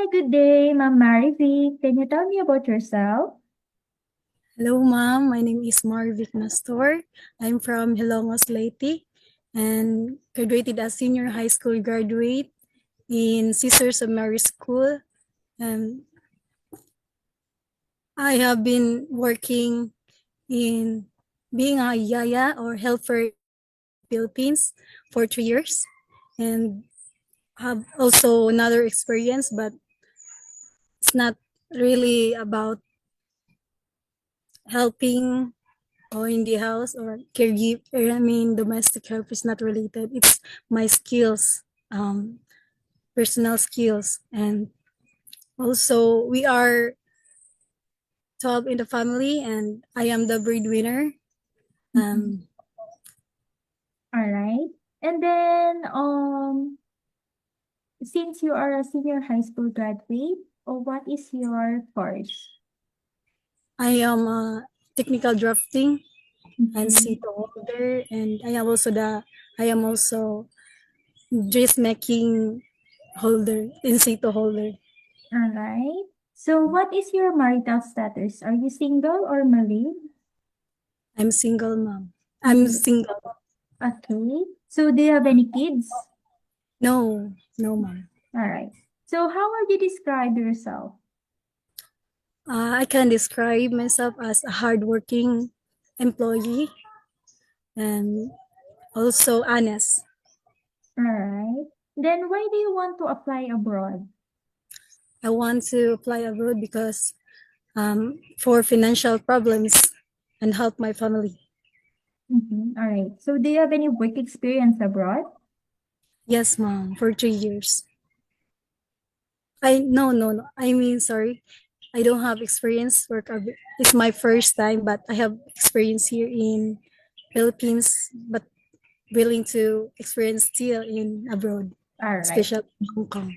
Hi, good day, Ma'am Marivic. Can you tell me about yourself? Hello, ma'am. My name is Marvic Nastor. I'm from Hilongos, Leyte, and graduated as senior high school graduate in Sisters of Mary School. And I have been working in being a yaya or helper in Philippines for 3 years, and have also another experience, but it's not really about helping or in the house or caregiver. I mean, domestic help is not related. It's my skills, personal skills, and also we are 12 in the family, and I am the breadwinner. Mhm. Um, All right. And then, since you are a senior high school graduate, what is your course? I am a technical drafting and Mhm. seat holder, and I am also dress making holder in seat holder. All right. So, what is your marital status? Are you single or married? I'm single mom. I'm Okay. single. Okay. So, do you have any kids? No, no mom. All right. So, how would you describe yourself? I can describe myself as a hardworking employee and also honest. All right. Then, why do you want to apply abroad? I want to apply abroad because for financial problems and help my family. All right. So, do you have any work experience abroad? Yes, mom, for 3 years. I no no no. I mean, sorry, I don't have experience work. It's my first time, but I have experience here in Philippines, but willing to experience still in abroad, All right. especially in Hong Kong.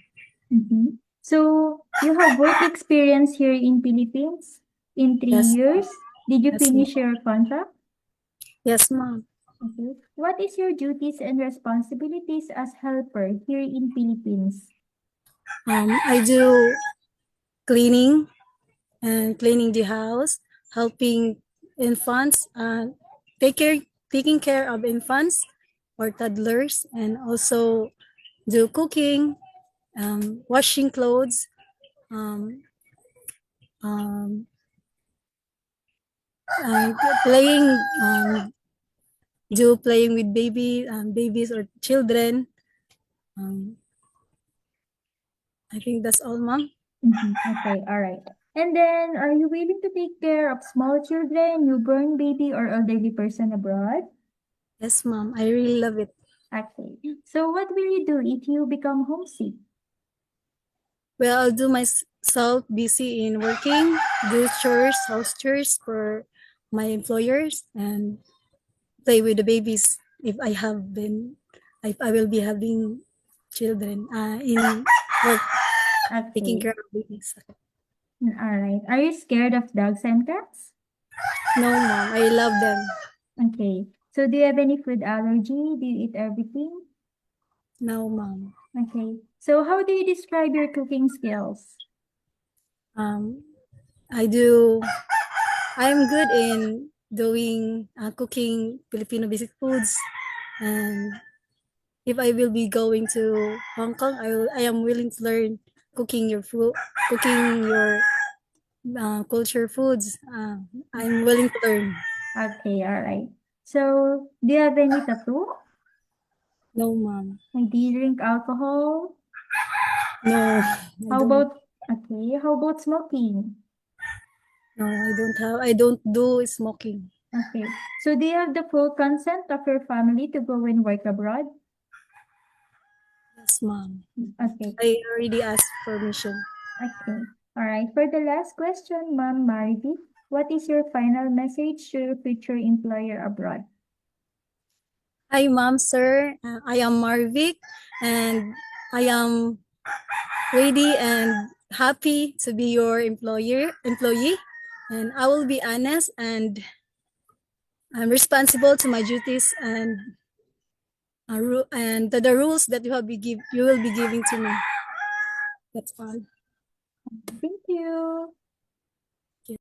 So you have work experience here in Philippines in three Yes, years. Did you yes, ma'am. finish your contract? Yes, ma'am. Okay. What is your duties and responsibilities as helper here in Philippines? I do cleaning and cleaning the house, helping infants, take care, taking care of infants or toddlers, and also do cooking, washing clothes, um, um, uh, playing, do playing with babies or children. Um, I think that's all, mom. Okay, all right. And then, are you willing to take care of small children, newborn baby, or elderly person abroad? Yes, mom. I really love it. Okay. So, what will you do if you become homesick? Well, I'll do myself busy in working, do chores, house chores for my employers, and play with the babies if I will be having children in work, taking Okay. care of babies. All right. Are you scared of dogs and cats? No, mom, I love them. Okay. So, do you have any food allergy? Do you eat everything? No, mom. Okay. So how do you describe your cooking skills? Um, I do. I am good in doing cooking Filipino basic foods, and if I will be going to Hong Kong, I am willing to learn cooking your food, cooking your culture foods. I'm willing to learn. Okay, all right. So do you have any tattoo? No, mom. Like, do you drink alcohol? No, I How don't. about how about smoking? No, I don't have. I don't do smoking. Okay. So do you have the full consent of your family to go and work abroad? Yes, mom. Okay. I already asked permission. Okay. All right. For the last question, Ma'am Marvi, what is your final message to your future employer abroad? Hi, mom, sir. I am Marvic, and I am ready and happy to be your employee, and I will be honest and I'm responsible to my duties and and the rules that you will be giving to me. That's all. Thank you.